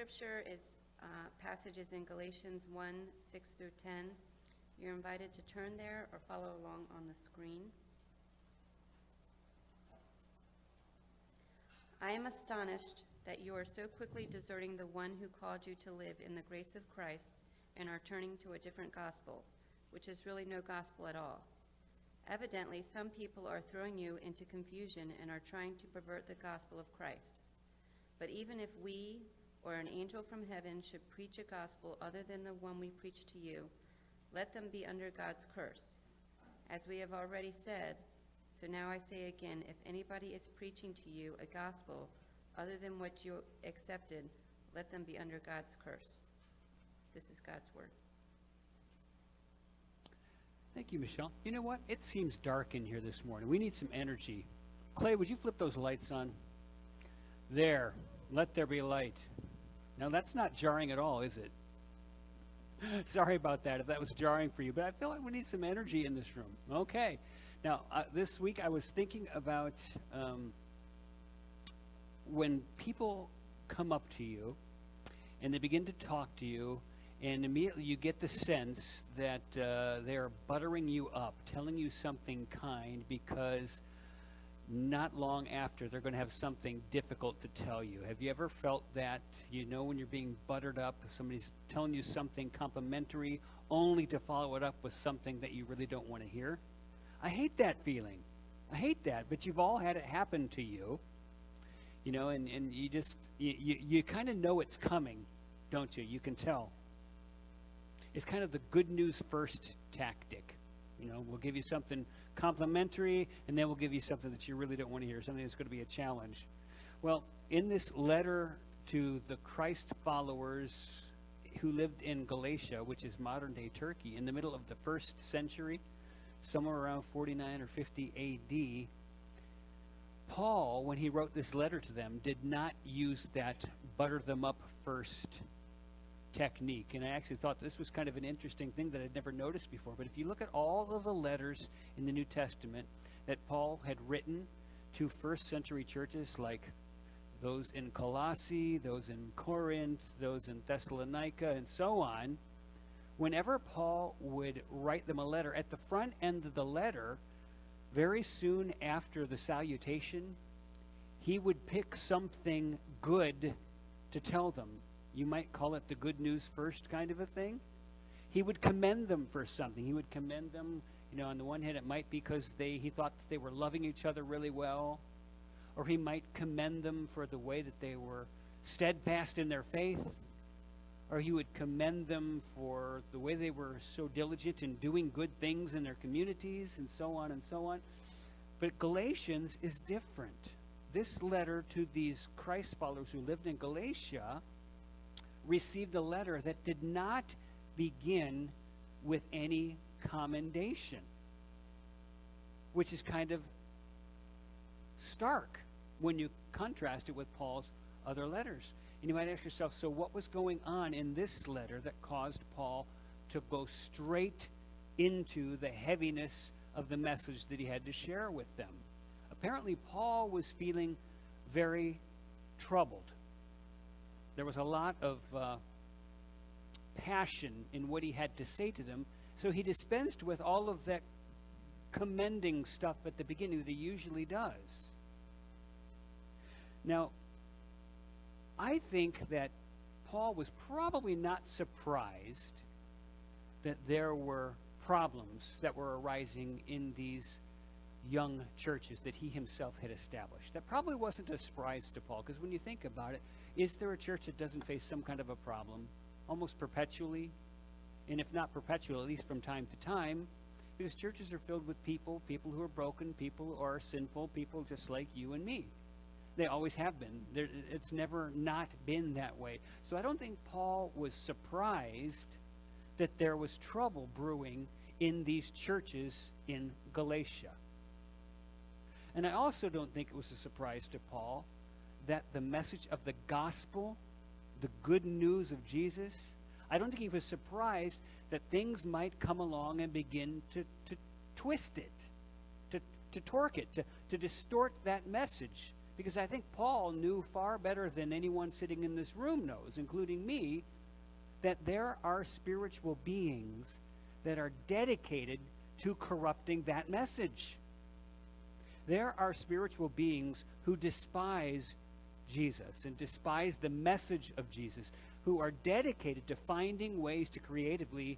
scripture is passages in Galatians 1, 6 through 10. You're invited to turn there or follow along on the screen. I am astonished that you are so quickly deserting the one who called you to live in the grace of Christ and are turning to a different gospel, which is really no gospel at all. Evidently, some people are throwing you into confusion and are trying to pervert the gospel of Christ. But even if we or an angel from heaven should preach a gospel other than the one we preach to you, let them be under God's curse. As we have already said, so now I say again, if anybody is preaching to you a gospel other than what you accepted, let them be under God's curse. This is God's word. Thank you, Michelle. You know what? It seems dark in here this morning. We need some energy. Clay, would you flip those lights on? There. Let there be light. Now, that's not jarring at all, is it? Sorry about that if that was jarring for you, but I feel like we need some energy in this room. Okay. Now, this week I was thinking about when people come up to you and they begin to talk to you, and immediately you get the sense that they're buttering you up, telling you something kind, because not long after they're going to have something difficult to tell you. Have you ever felt that? You know, when you're being buttered up, somebody's telling you something complimentary only to follow it up with something that you really don't want to hear? I hate that feeling. I hate that, but you've all had it happen to you. You know, and you just, you kind of know it's coming, don't you? You can tell. It's kind of the good news first tactic. You know, we'll give you something complimentary, and then we'll give you something that you really don't want to hear, something that's going to be a challenge. Well, in this letter to the Christ followers who lived in Galatia, which is modern-day Turkey, in the middle of the 1st century, somewhere around 49 or 50 A.D., Paul, when he wrote this letter to them, did not use that butter them up first technique. And I actually thought this was kind of an interesting thing that I'd never noticed before. But if you look at all of the letters in the New Testament that Paul had written to first century churches, like those in Colossae, those in Corinth, those in Thessalonica, and so on, whenever Paul would write them a letter, at the front end of the letter, very soon after the salutation, he would pick something good to tell them. You might call it the good news first kind of a thing. He would commend them for something. He would commend them, you know, on the one hand, it might be because he thought that they were loving each other really well, or he might commend them for the way that they were steadfast in their faith, or he would commend them for the way they were so diligent in doing good things in their communities, and so on and so on. But Galatians is different. This letter to these Christ followers who lived in Galatia received a letter that did not begin with any commendation, which is kind of stark when you contrast it with Paul's other letters. And you might ask yourself, so what was going on in this letter that caused Paul to go straight into the heaviness of the message that he had to share with them? Apparently, Paul was feeling very troubled. There was a lot of passion in what he had to say to them, so he dispensed with all of that commending stuff at the beginning that he usually does. Now, I think that Paul was probably not surprised that there were problems that were arising in these young churches that he himself had established. That probably wasn't a surprise to Paul, because when you think about it, is there a church that doesn't face some kind of a problem almost perpetually? And if not perpetually, at least from time to time, because churches are filled with people who are broken, people who are sinful, people just like you and me. They always have been. It's never not been that way. So I don't think Paul was surprised that there was trouble brewing in these churches in Galatia. And I also don't think it was a surprise to Paul that the message of the gospel, the good news of Jesus, I don't think he was surprised that things might come along and begin to twist it, to torque it, to distort that message. Because I think Paul knew far better than anyone sitting in this room knows, including me, that there are spiritual beings that are dedicated to corrupting that message. There are spiritual beings who despise Jesus and despise the message of Jesus, who are dedicated to finding ways to creatively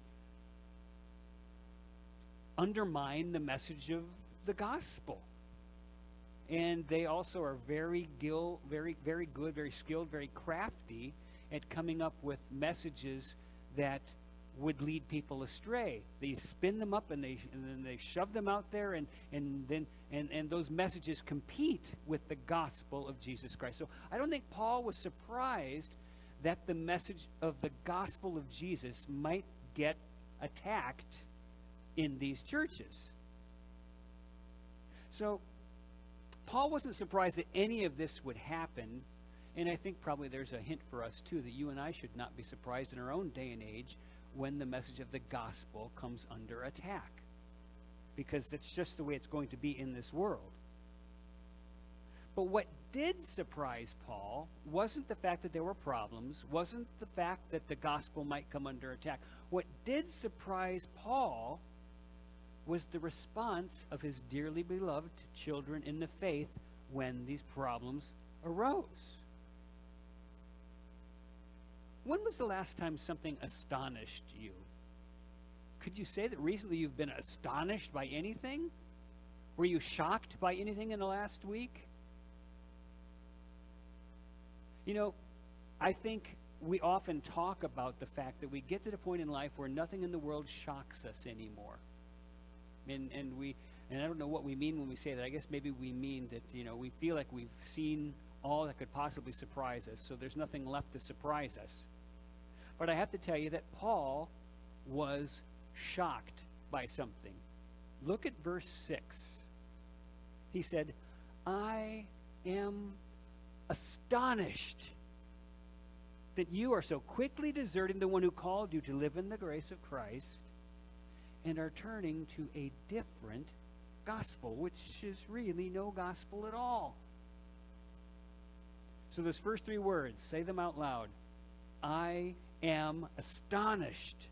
undermine the message of the gospel. And they also are very good, very skilled, very crafty at coming up with messages that would lead people astray. They spin them up and then they shove them out there, and those messages compete with the gospel of Jesus Christ. So I don't think Paul was surprised that the message of the gospel of Jesus might get attacked in these churches. So Paul wasn't surprised that any of this would happen, and I think probably there's a hint for us too that you and I should not be surprised in our own day and age when the message of the gospel comes under attack, because that's just the way it's going to be in this world. But what did surprise Paul wasn't the fact that there were problems, wasn't the fact that the gospel might come under attack. What did surprise Paul was the response of his dearly beloved children in the faith when these problems arose. When was the last time something astonished you? Could you say that recently you've been astonished by anything? Were you shocked by anything in the last week? You know, I think we often talk about the fact that we get to the point in life where nothing in the world shocks us anymore. And I don't know what we mean when we say that. I guess maybe we mean that, we feel like we've seen all that could possibly surprise us, so there's nothing left to surprise us. But I have to tell you that Paul was shocked by something. Look at verse 6. He said, I am astonished that you are so quickly deserting the one who called you to live in the grace of Christ and are turning to a different gospel, which is really no gospel at all. So those first three words, say them out loud. I am astonished,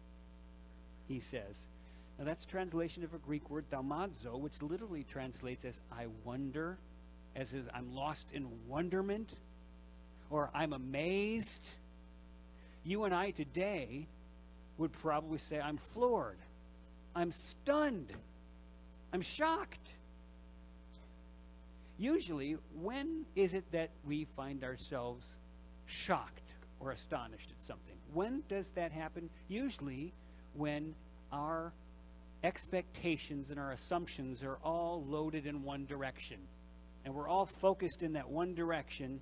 he says. Now that's translation of a Greek word, thaumazo, which literally translates as I wonder, as is I'm lost in wonderment, or I'm amazed. You and I today would probably say, I'm floored. I'm stunned. I'm shocked. Usually, when is it that we find ourselves shocked or astonished at something? When does that happen? Usually when our expectations and our assumptions are all loaded in one direction. And we're all focused in that one direction,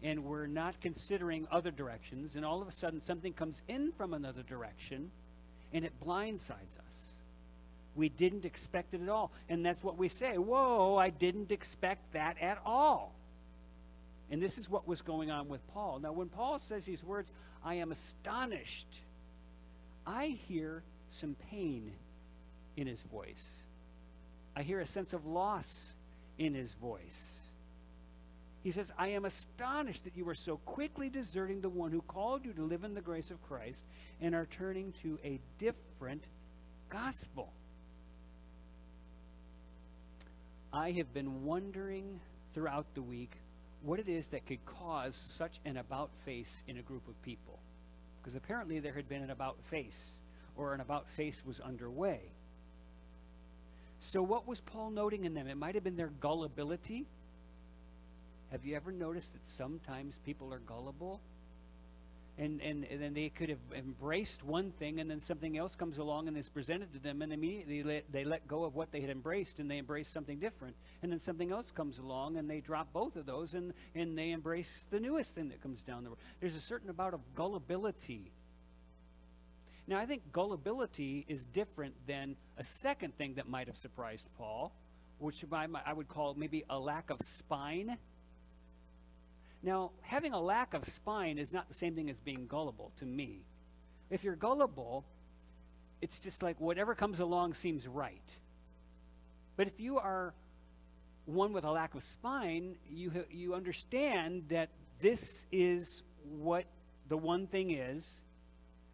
and we're not considering other directions, and all of a sudden something comes in from another direction, and it blindsides us. We didn't expect it at all. And that's what we say, whoa, I didn't expect that at all. And this is what was going on with Paul. Now, when Paul says these words, I am astonished, I hear some pain in his voice. I hear a sense of loss in his voice. He says, I am astonished that you are so quickly deserting the one who called you to live in the grace of Christ and are turning to a different gospel. I have been wondering throughout the week what it is that could cause such an about-face in a group of people. Because apparently there had been an about-face, or an about-face was underway. So what was Paul noting in them? It might have been their gullibility. Have you ever noticed that sometimes people are gullible? And then they could have embraced one thing, and then something else comes along and is presented to them, and immediately they let go of what they had embraced, and they embrace something different. And then something else comes along, and they drop both of those, and they embrace the newest thing that comes down the road. There's a certain amount of gullibility. Now, I think gullibility is different than a second thing that might have surprised Paul, which I would call maybe a lack of spine. Now, having a lack of spine is not the same thing as being gullible to me. If you're gullible, it's just like whatever comes along seems right. But if you are one with a lack of spine, you understand that this is what the one thing is,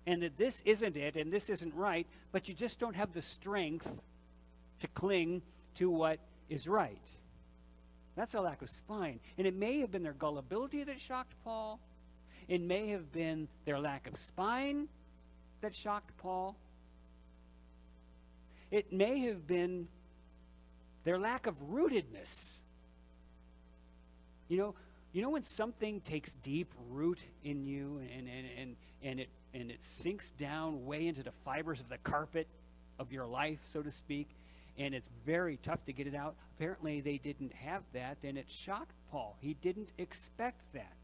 and that this isn't it, and this isn't right, but you just don't have the strength to cling to what is right. That's a lack of spine. And it may have been their gullibility that shocked Paul. It may have been their lack of spine that shocked Paul. It may have been their lack of rootedness. You know when something takes deep root in you and it sinks down way into the fibers of the carpet of your life, so to speak, and it's very tough to get it out. Apparently they didn't have that, and it shocked Paul. He didn't expect that.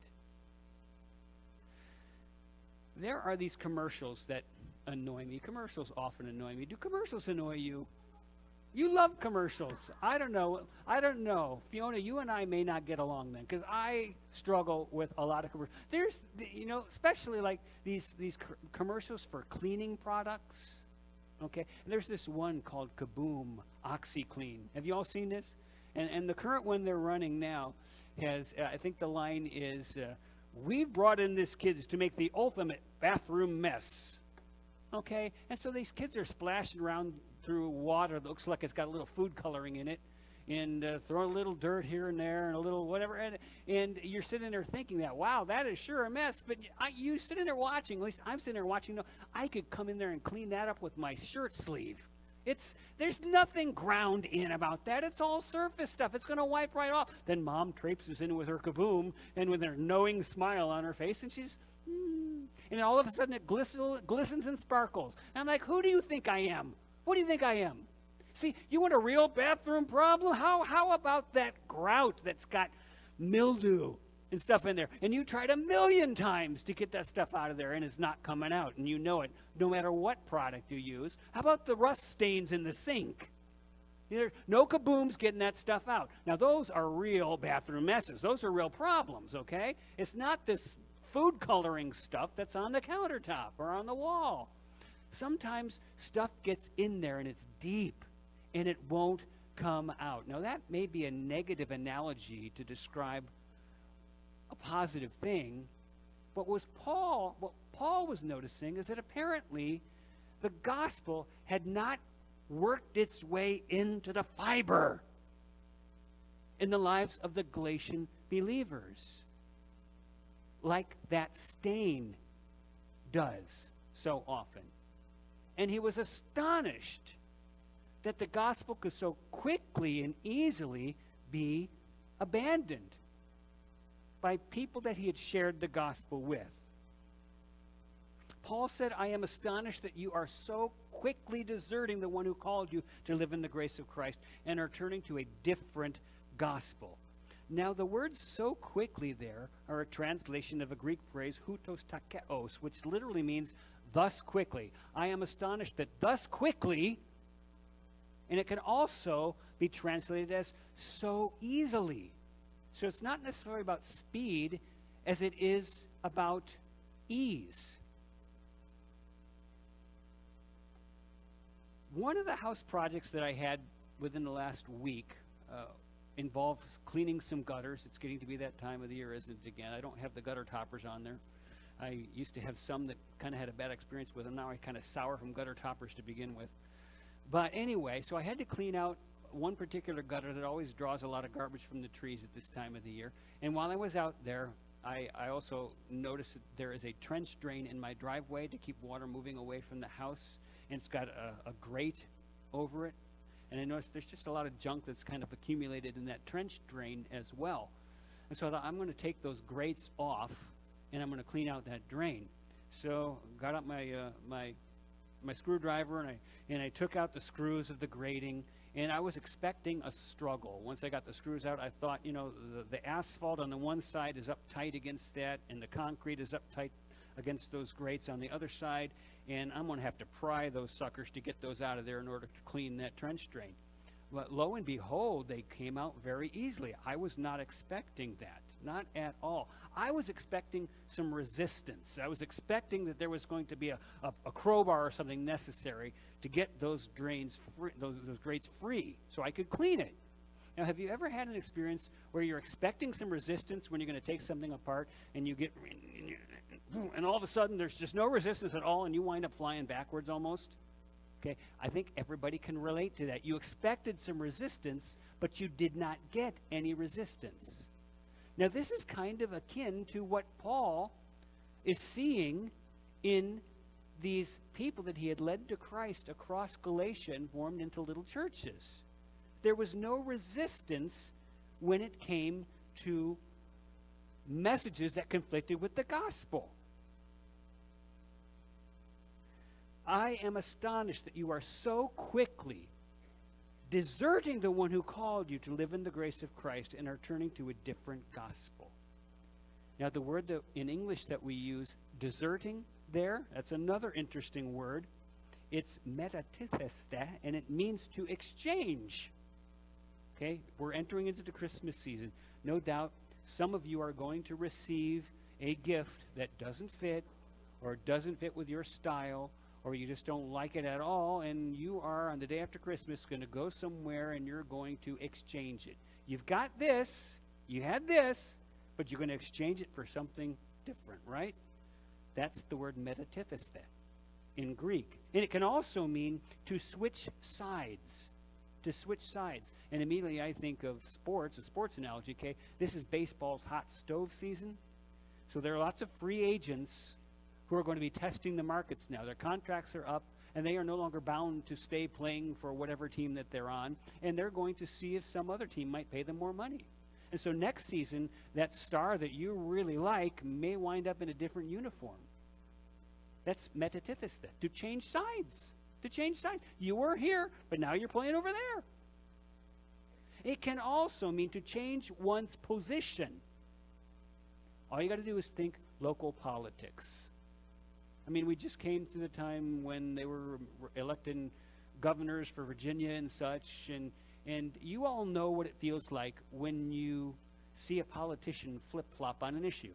There are these commercials that annoy me. Commercials often annoy me. Do commercials annoy you? You love commercials. I don't know. Fiona, you and I may not get along then, because I struggle with a lot of commercials. There's, especially like these commercials for cleaning products. Okay, and there's this one called Kaboom OxyClean. Have you all seen this? And the current one they're running now has, I think the line is, we've brought in these kids to make the ultimate bathroom mess. Okay, and so these kids are splashing around through water that looks like it's got a little food coloring in it, and throwing a little dirt here and there and a little whatever, and you're sitting there thinking that, wow, that is sure a mess. But you sitting there watching, at least I'm sitting there watching, I could come in there and clean that up with my shirt sleeve. There's nothing ground in about that. It's all surface stuff. It's going to wipe right off. Then Mom traipses in with her Kaboom and with her knowing smile on her face, and she's, and all of a sudden it glistens and sparkles. And I'm like, who do you think I am? What do you think I am? See, you want a real bathroom problem? How about that grout that's got mildew and stuff in there? And you tried 1,000,000 times to get that stuff out of there, and it's not coming out, and you know it, no matter what product you use. How about the rust stains in the sink? No Kaboom's getting that stuff out. Now, those are real bathroom messes. Those are real problems, okay? It's not this food coloring stuff that's on the countertop or on the wall. Sometimes stuff gets in there, and it's deep, and it won't come out. Now, that may be a negative analogy to describe a positive thing, but what Paul was noticing is that apparently the gospel had not worked its way into the fiber in the lives of the Galatian believers, like that stain does so often. And he was astonished that the gospel could so quickly and easily be abandoned by people that he had shared the gospel with. Paul said, I am astonished that you are so quickly deserting the one who called you to live in the grace of Christ and are turning to a different gospel. Now, the words so quickly there are a translation of a Greek phrase, hutos takeos, which literally means thus quickly. I am astonished that thus quickly, and it can also be translated as so easily. So it's not necessarily about speed as it is about ease. One of the house projects that I had within the last week involves cleaning some gutters. It's getting to be that time of the year, isn't it, again? I don't have the gutter toppers on there. I used to have some that kind of had a bad experience with them. Now I kind of sour from gutter toppers to begin with. But anyway, so I had to clean out one particular gutter that always draws a lot of garbage from the trees at this time of the year. And while I was out there, I also noticed that there is a trench drain in my driveway to keep water moving away from the house. And it's got a grate over it. And I noticed there's just a lot of junk that's kind of accumulated in that trench drain as well. And so I thought, I'm going to take those grates off, and I'm going to clean out that drain. So got up my screwdriver, and I took out the screws of the grating, and I was expecting a struggle. Once I got the screws out, I thought, the asphalt on the one side is up tight against that, and the concrete is up tight against those grates on the other side, and I'm going to have to pry those suckers to get those out of there in order to clean that trench drain. But lo and behold, they came out very easily. I was not expecting that, not at all. I was expecting some resistance. I was expecting that there was going to be a crowbar or something necessary to get those drains free, those grates free, so I could clean it. Now, have you ever had an experience where you're expecting some resistance when you're going to take something apart, and you get, and all of a sudden there's just no resistance at all, and you wind up flying backwards almost? Okay, I think everybody can relate to that. You expected some resistance, but you did not get any resistance. Now, this is kind of akin to what Paul is seeing in these people that he had led to Christ across Galatia and formed into little churches. There was no resistance when it came to messages that conflicted with the gospel. I am astonished that you are so quickly deserting the one who called you to live in the grace of Christ and are turning to a different gospel. Now, the word that in English that we use, deserting, there, that's another interesting word. It's metatitheste, and it means to exchange. Okay, we're entering into the Christmas season. No doubt some of you are going to receive a gift that doesn't fit, or doesn't fit with your style, or you just don't like it at all, and you are, on the day after Christmas, going to go somewhere and you're going to exchange it. You've got this, you had this, but you're going to exchange it for something different, right? That's the word metatitheste in Greek. And it can also mean to switch sides. To switch sides. And immediately I think of sports, a sports analogy, okay? This is baseball's hot stove season. So there are lots of free agents who are going to be testing the markets now. Their contracts are up, and they are no longer bound to stay playing for whatever team that they're on, and they're going to see if some other team might pay them more money. And so next season, that star that you really like may wind up in a different uniform. That's metatitheste, to change sides. To change sides. You were here, but now you're playing over there. It can also mean to change one's position. All you got to do is think local politics. I mean, we just came through the time when they were electing governors for Virginia and such, and you all know what it feels like when you see a politician flip-flop on an issue.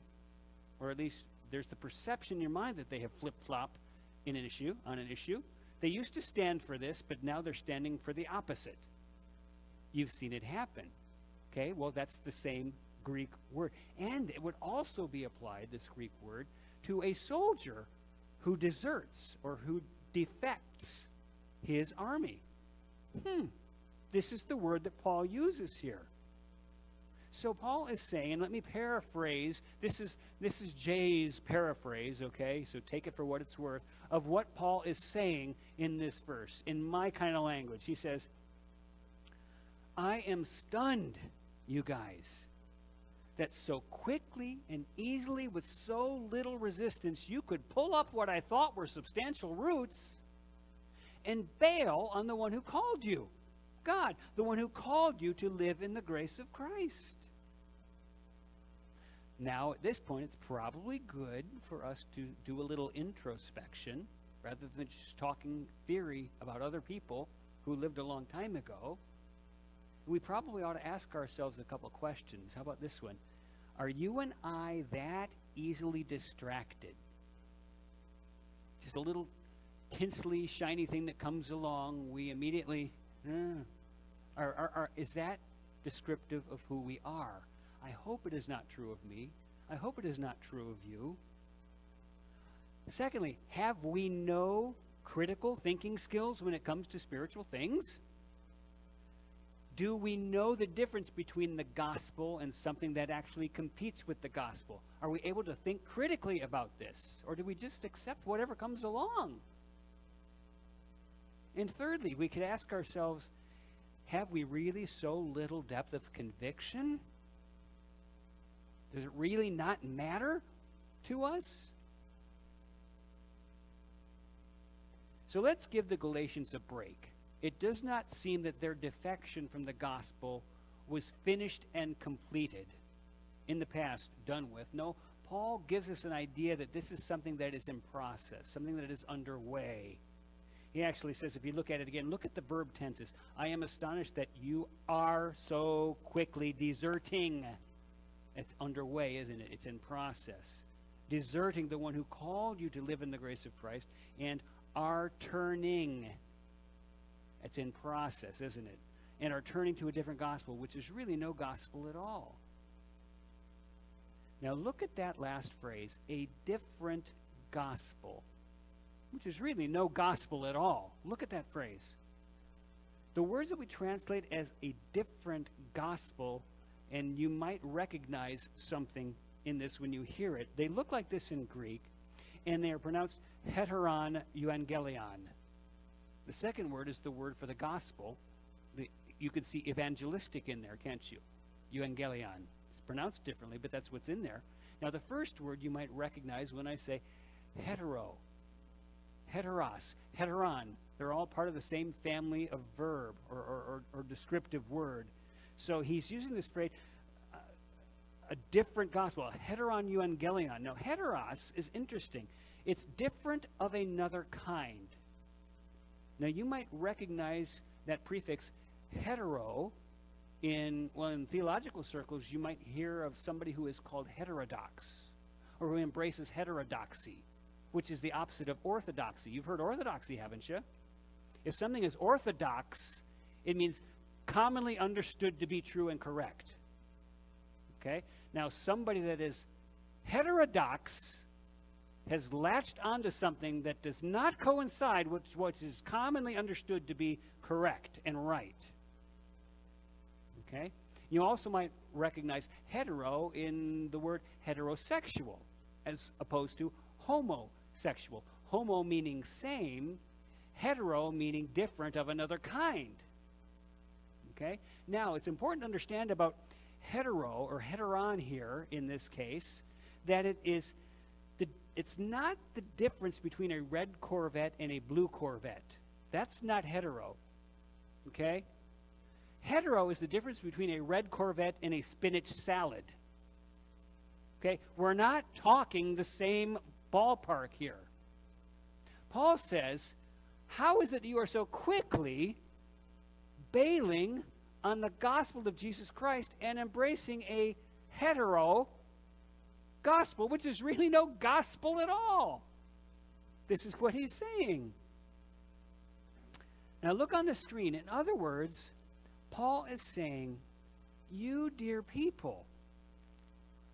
Or at least there's the perception in your mind that they have flip-flopped on an issue. They used to stand for this, but now they're standing for the opposite. You've seen it happen. Okay, well, that's the same Greek word. And it would also be applied, this Greek word, to a soldier who deserts or who defects his army. This is the word that Paul uses here. So Paul is saying, and let me paraphrase, this is Jay's paraphrase, okay, so take it for what it's worth, of what Paul is saying in this verse, in my kind of language. He says, I am stunned, you guys, that so quickly and easily, with so little resistance, you could pull up what I thought were substantial roots and bail on the one who called you, God, the one who called you to live in the grace of Christ. Now, at this point, it's probably good for us to do a little introspection rather than just talking theory about other people who lived a long time ago. We probably ought to ask ourselves a couple questions. How about this one? Are you and I that easily distracted? Just a little tinsely, shiny thing that comes along, we immediately, is that descriptive of who we are? I hope it is not true of me. I hope it is not true of you. Secondly, have we no critical thinking skills when it comes to spiritual things? Do we know the difference between the gospel and something that actually competes with the gospel? Are we able to think critically about this? Or do we just accept whatever comes along? And thirdly, we could ask ourselves, have we really so little depth of conviction? Does it really not matter to us? So let's give the Galatians a break. It does not seem that their defection from the gospel was finished and completed, in the past, done with. No, Paul gives us an idea that this is something that is in process, something that is underway. He actually says, if you look at it again, look at the verb tenses. I am astonished that you are so quickly deserting. It's underway, isn't it? It's in process. Deserting the one who called you to live in the grace of Christ and are turning. It's in process, isn't it? and are turning to a different gospel, which is really no gospel at all. Now look at that last phrase, a different gospel, which is really no gospel at all. Look at that phrase. The words that we translate as a different gospel, and you might recognize something in this when you hear it, they look like this in Greek, and they are pronounced heteron euangelion. The second word is the word for the gospel. You could see evangelistic in there, can't you? Euangelion. It's pronounced differently, but that's what's in there. Now, the first word you might recognize when I say hetero, heteros, heteron. They're all part of the same family of verb or descriptive word. So he's using this phrase, a different gospel, a heteron euangelion. Now, heteros is interesting. It's different of another kind. Now, you might recognize that prefix hetero in theological circles. You might hear of somebody who is called heterodox, or who embraces heterodoxy, which is the opposite of orthodoxy. You've heard orthodoxy, haven't you? If something is orthodox, it means commonly understood to be true and correct. Okay? Now, somebody that is heterodox has latched onto something that does not coincide with what is commonly understood to be correct and right. Okay? You also might recognize hetero in the word heterosexual as opposed to homosexual. Homo meaning same, hetero meaning different of another kind. Okay? Now, it's important to understand about hetero or heteron here in this case that it's not the difference between a red Corvette and a blue Corvette. That's not hetero. Okay? Hetero is the difference between a red Corvette and a spinach salad. Okay? We're not talking the same ballpark here. Paul says, how is it that you are so quickly bailing on the gospel of Jesus Christ and embracing a hetero gospel, which is really no gospel at all? This is what he's saying. Now look on the screen. In other words, Paul is saying, you dear people,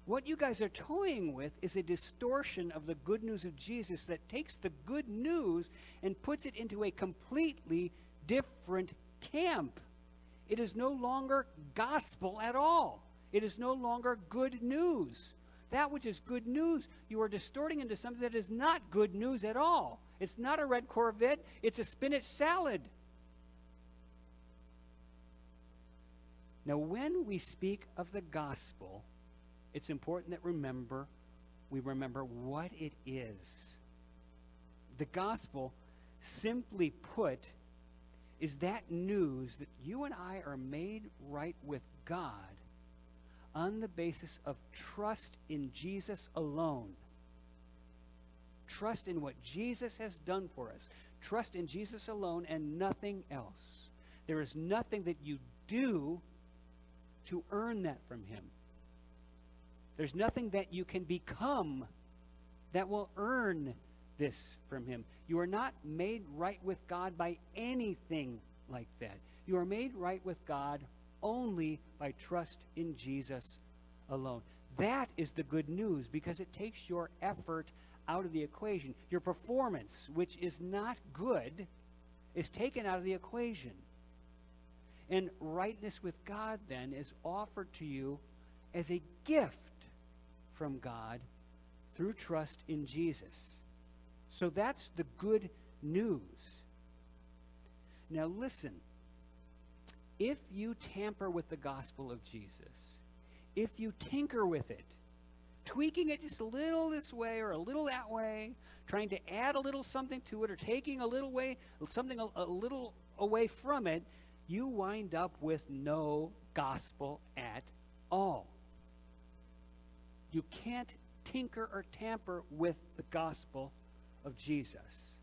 what you guys are toying with is a distortion of the good news of Jesus that takes the good news and puts it into a completely different camp. It is no longer gospel at all. It is no longer good news. That which is good news, you are distorting into something that is not good news at all. It's not a red Corvette, it's a spinach salad. Now, when we speak of the gospel, it's important that we remember what it is. The gospel, simply put, is that news that you and I are made right with God on the basis of trust in Jesus alone. Trust in what Jesus has done for us. Trust in Jesus alone and nothing else. There is nothing that you do to earn that from him. There's nothing that you can become that will earn this from him. You are not made right with God by anything like that. You are made right with God only by trust in Jesus alone. That is the good news, because it takes your effort out of the equation. Your performance, which is not good, is taken out of the equation. And rightness with God then is offered to you as a gift from God through trust in Jesus. So that's the good news. Now listen, if you tamper with the gospel of Jesus, if you tinker with it, tweaking it just a little this way or a little that way, trying to add a little something to it or taking a little way, something a little away from it, you wind up with no gospel at all. You can't tinker or tamper with the gospel of Jesus.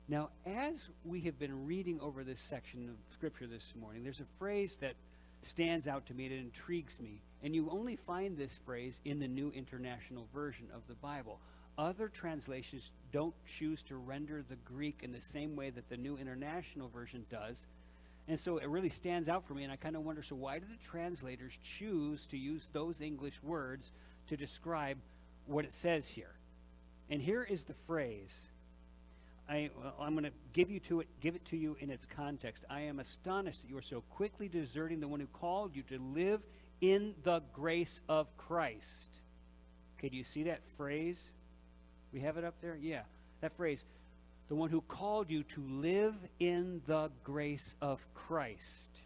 Now, as we have been reading over this section of Scripture this morning, there's a phrase that stands out to me, that intrigues me, and you only find this phrase in the New International Version of the Bible. Other translations don't choose to render the Greek in the same way that the New International Version does, And so it really stands out for me, and I kind of wonder, so why do the translators choose to use those English words to describe what it says here? And here is the phrase. I'm going to give it to you in its context. I am astonished that you are so quickly deserting the one who called you to live in the grace of Christ. Okay, do you see that phrase? We have it up there? Yeah, that phrase. The one who called you to live in the grace of Christ.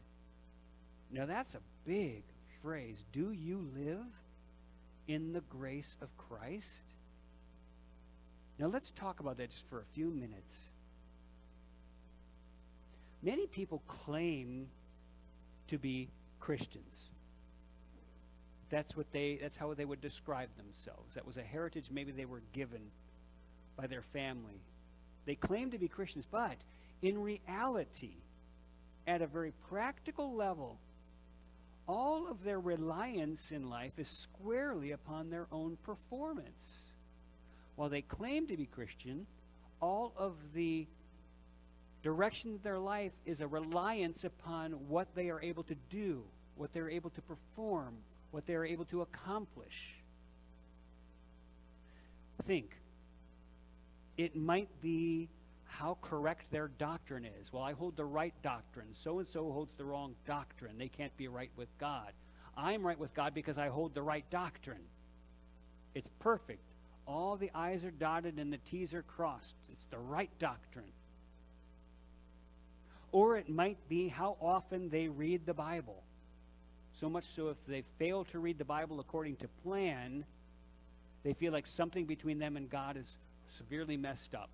Now that's a big phrase. Do you live in the grace of Christ? Now let's talk about that just for a few minutes. Many people claim to be Christians. That's how they would describe themselves. That was a heritage maybe they were given by their family. They claim to be Christians, but in reality, at a very practical level, all of their reliance in life is squarely upon their own performance. While they claim to be Christian, all of the direction of their life is a reliance upon what they are able to do, what they're able to perform, what they're able to accomplish. Think. It might be how correct their doctrine is. Well, I hold the right doctrine. So-and-so holds the wrong doctrine. They can't be right with God. I'm right with God because I hold the right doctrine. It's perfect. All the I's are dotted and the T's are crossed. It's the right doctrine. Or it might be how often they read the Bible. So much so if they fail to read the Bible according to plan, they feel like something between them and God is severely messed up.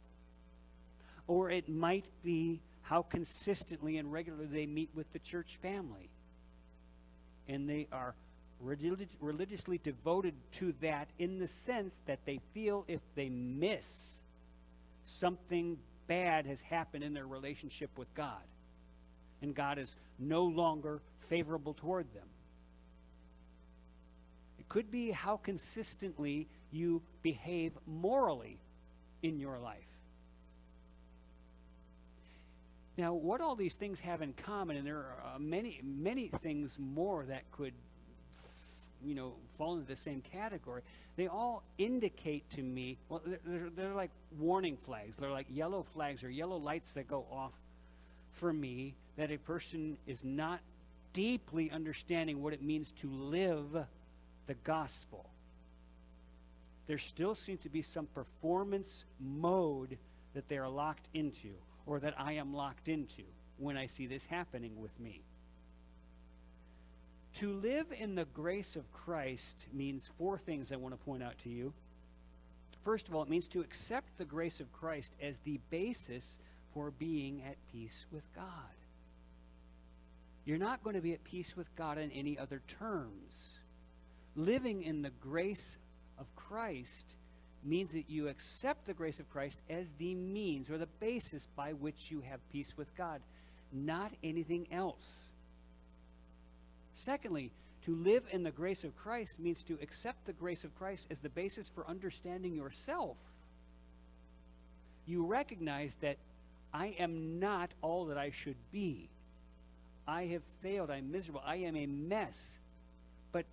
Or it might be how consistently and regularly they meet with the church family. And they are religiously devoted to that in the sense that they feel if they miss, something bad has happened in their relationship with God. And God is no longer favorable toward them. It could be how consistently you behave morally in your life. Now, what all these things have in common, and there are many things more that could, fall into the same category. They all indicate to me, well, they're like warning flags. They're like yellow flags or yellow lights that go off for me that a person is not deeply understanding what it means to live the gospel. There still seems to be some performance mode that they are locked into, or that I am locked into when I see this happening with me. To live in the grace of Christ means four things I want to point out to you. First of all, it means to accept the grace of Christ as the basis for being at peace with God. You're not going to be at peace with God on any other terms. Living in the grace of Christ means that you accept the grace of Christ as the means or the basis by which you have peace with God, not anything else. Secondly, to live in the grace of Christ means to accept the grace of Christ as the basis for understanding yourself. You recognize that I am not all that I should be. I have failed. I'm miserable. I am a mess. But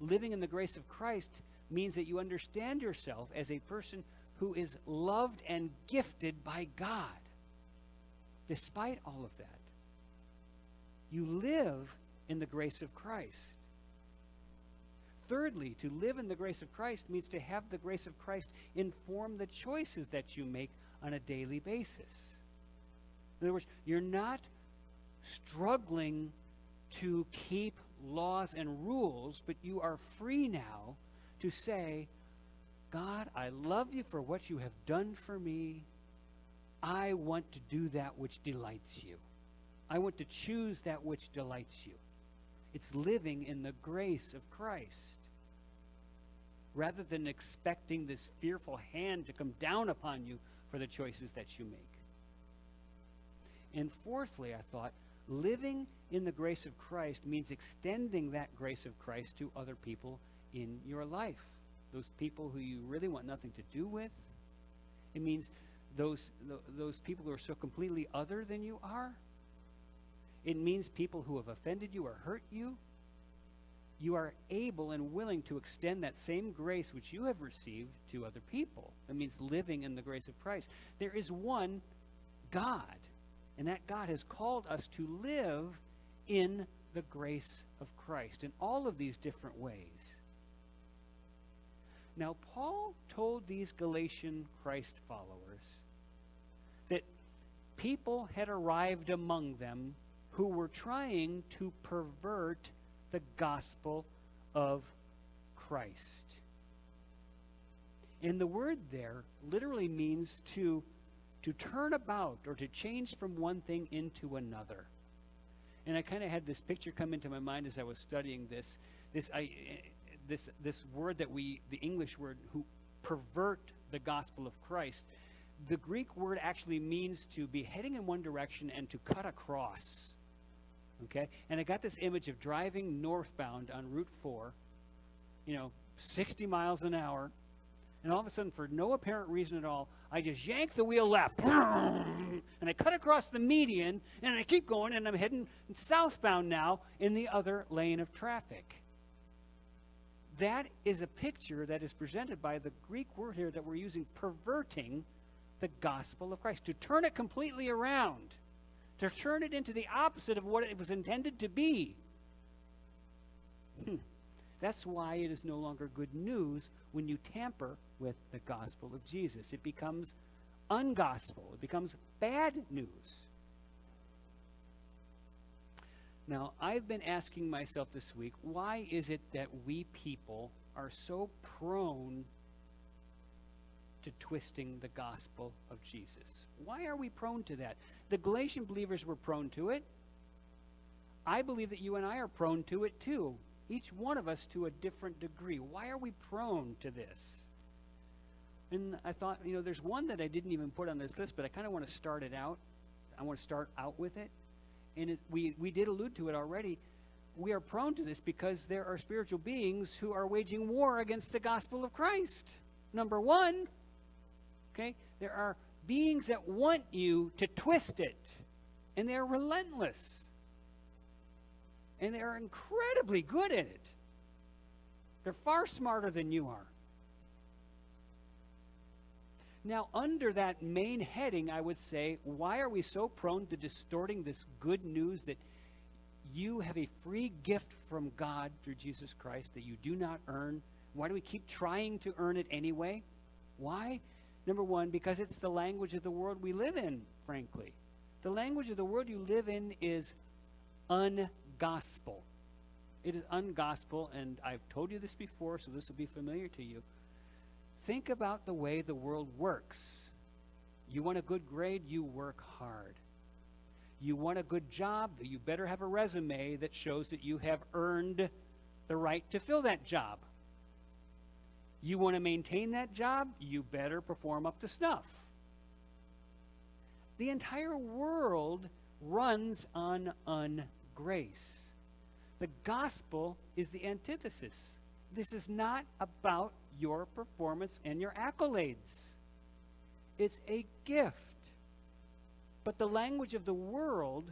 living in the grace of Christ means that you understand yourself as a person who is loved and gifted by God. Despite all of that, you live in the grace of Christ. Thirdly, to live in the grace of Christ means to have the grace of Christ inform the choices that you make on a daily basis. In other words, you're not struggling to keep laws and rules, but you are free now to say, God, I love you for what you have done for me. I want to do that which delights you. I want to choose that which delights you. It's living in the grace of Christ. Rather than expecting this fearful hand to come down upon you for the choices that you make. And fourthly, I thought, living in the grace of Christ means extending that grace of Christ to other people in your life. Those people who you really want nothing to do with. It means those people who are so completely other than you are. it means people who have offended you or hurt you, you are able and willing to extend that same grace which you have received to other people. It means living in the grace of Christ. There is one God, and that God has called us to live in the grace of Christ in all of these different ways. Now, Paul told these Galatian Christ followers that people had arrived among them who were trying to pervert the gospel of Christ. And the word there literally means to turn about or to change from one thing into another. And I kind of had this picture come into my mind as I was studying this word that the English word, who pervert the gospel of Christ. The Greek word actually means to be heading in one direction and to cut across. Okay? And I got this image of driving northbound on Route 4, 60 miles an hour, and all of a sudden, for no apparent reason at all, I just yank the wheel left, and I cut across the median, and I keep going, and I'm heading southbound now in the other lane of traffic. That is a picture that is presented by the Greek word here that we're using, perverting the gospel of Christ, to turn it completely around, to turn it into the opposite of what it was intended to be. That's why it is no longer good news when you tamper with the gospel of Jesus. It becomes ungospel. It becomes bad news. Now, I've been asking myself this week, why is it that we people are so prone to twisting the gospel of Jesus? Why are we prone to that? The Galatian believers were prone to it. I believe that you and I are prone to it too. Each one of us to a different degree. Why are we prone to this? And I thought, there's one that I didn't even put on this list, but I kind of want to start it out. I want to start out with it. And we did allude to it already. We are prone to this because there are spiritual beings who are waging war against the gospel of Christ. Number one, okay, there are beings that want you to twist it. And they're relentless. And they are incredibly good at it. They're far smarter than you are. Now, under that main heading, I would say, why are we so prone to distorting this good news that you have a free gift from God through Jesus Christ that you do not earn? Why do we keep trying to earn it anyway? Why? Number one, because it's the language of the world we live in, frankly. The language of the world you live in is ungospel. It is ungospel, and I've told you this before, so this will be familiar to you. Think about the way the world works. You want a good grade, you work hard. You want a good job, you better have a resume that shows that you have earned the right to fill that job. You want to maintain that job, you better perform up to snuff. The entire world runs on ungrace. The gospel is the antithesis. This is not about your performance and your accolades. It's a gift. But the language of the world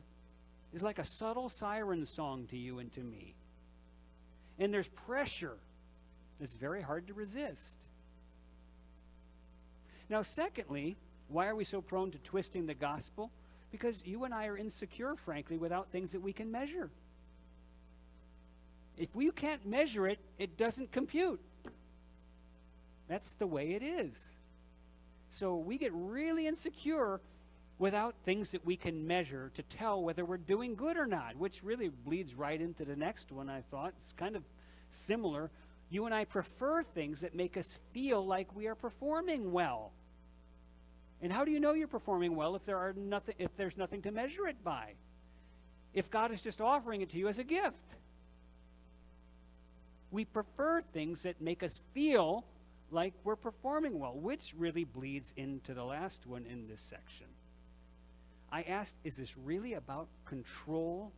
is like a subtle siren song to you and to me. And there's pressure that's very hard to resist. Now, secondly, why are we so prone to twisting the gospel? Because you and I are insecure, frankly, without things that we can measure. If we can't measure it, it doesn't compute. That's the way it is. So we get really insecure without things that we can measure to tell whether we're doing good or not, which really bleeds right into the next one, I thought. It's kind of similar. You and I prefer things that make us feel like we are performing well. And how do you know you're performing well if there's nothing to measure it by? If God is just offering it to you as a gift. We prefer things that make us feel like we're performing well, which really bleeds into the last one in this section. I asked, is this really about control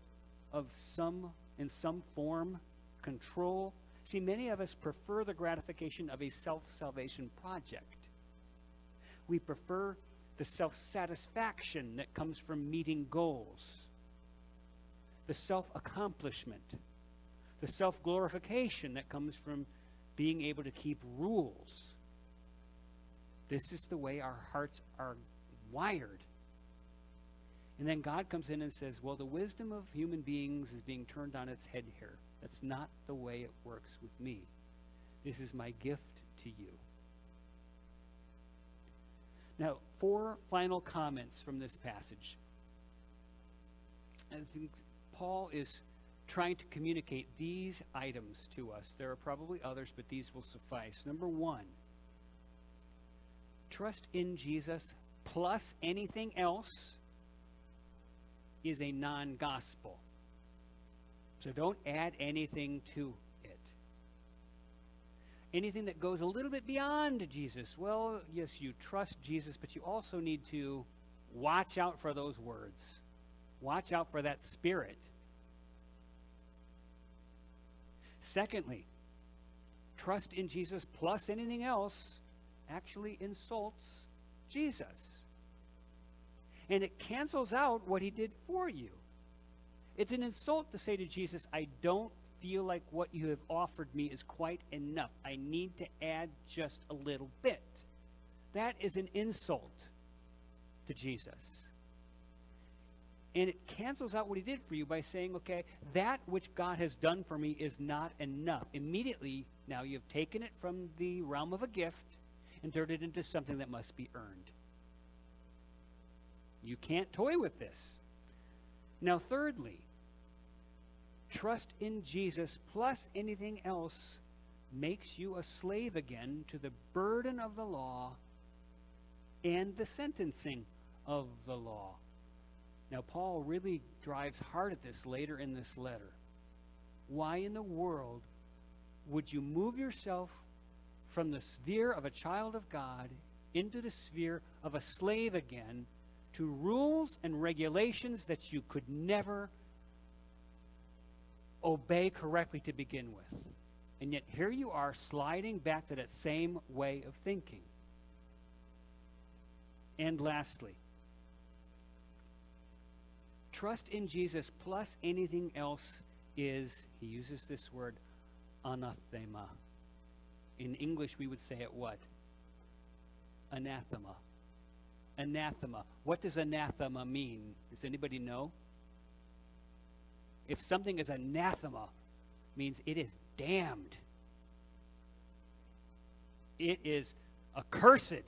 in some form? Control? See, many of us prefer the gratification of a self-salvation project. We prefer the self-satisfaction that comes from meeting goals. the self-accomplishment, the self-glorification that comes from being able to keep rules. This is the way our hearts are wired. And then God comes in and says, well, the wisdom of human beings is being turned on its head here. That's not the way it works with me. This is my gift to you. Now, 4 final comments from this passage. I think Paul is trying to communicate these items to us. There are probably others, but these will suffice. Number 1, trust in Jesus plus anything else is a non-gospel. So don't add anything to it. Anything that goes a little bit beyond Jesus, well, yes, you trust Jesus, but you also need to watch out for those words. Watch out for that spirit. Secondly, trust in Jesus plus anything else actually insults Jesus. And it cancels out what he did for you. It's an insult to say to Jesus, I don't feel like what you have offered me is quite enough. I need to add just a little bit. That is an insult to Jesus. And it cancels out what he did for you by saying, okay, that which God has done for me is not enough. Immediately, now you've taken it from the realm of a gift and turned it into something that must be earned. You can't toy with this. Now, thirdly, trust in Jesus plus anything else makes you a slave again to the burden of the law and the sentencing of the law. Now, Paul really drives hard at this later in this letter. Why in the world would you move yourself from the sphere of a child of God into the sphere of a slave again to rules and regulations that you could never obey correctly to begin with? And yet here you are sliding back to that same way of thinking. And lastly, trust in Jesus plus anything else is, he uses this word, anathema. In English, we would say it what? Anathema. Anathema. What does anathema mean? Does anybody know? If something is anathema, means it is damned. It is accursed.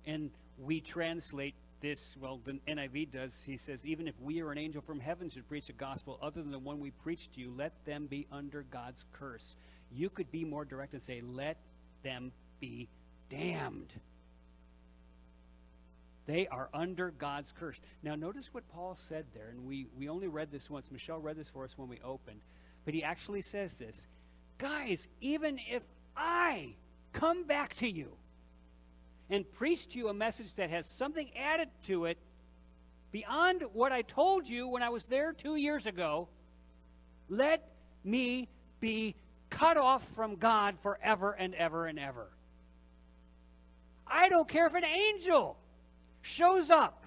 And we translate this, well, the NIV does, he says, even if we or an angel from heaven should preach a gospel other than the one we preach to you, let them be under God's curse. You could be more direct and say, let them be damned. They are under God's curse. Now, notice what Paul said there, and we only read this once. Michelle read this for us when we opened. But he actually says this, guys, even if I come back to you and preach to you a message that has something added to it beyond what I told you when I was there 2 years ago, let me be cut off from God forever and ever and ever. I don't care if an angel shows up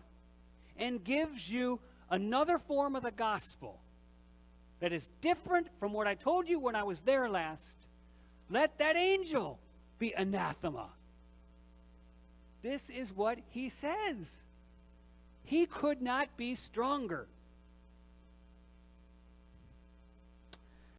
and gives you another form of the gospel that is different from what I told you when I was there last. Let that angel be anathema. This is what he says. He could not be stronger.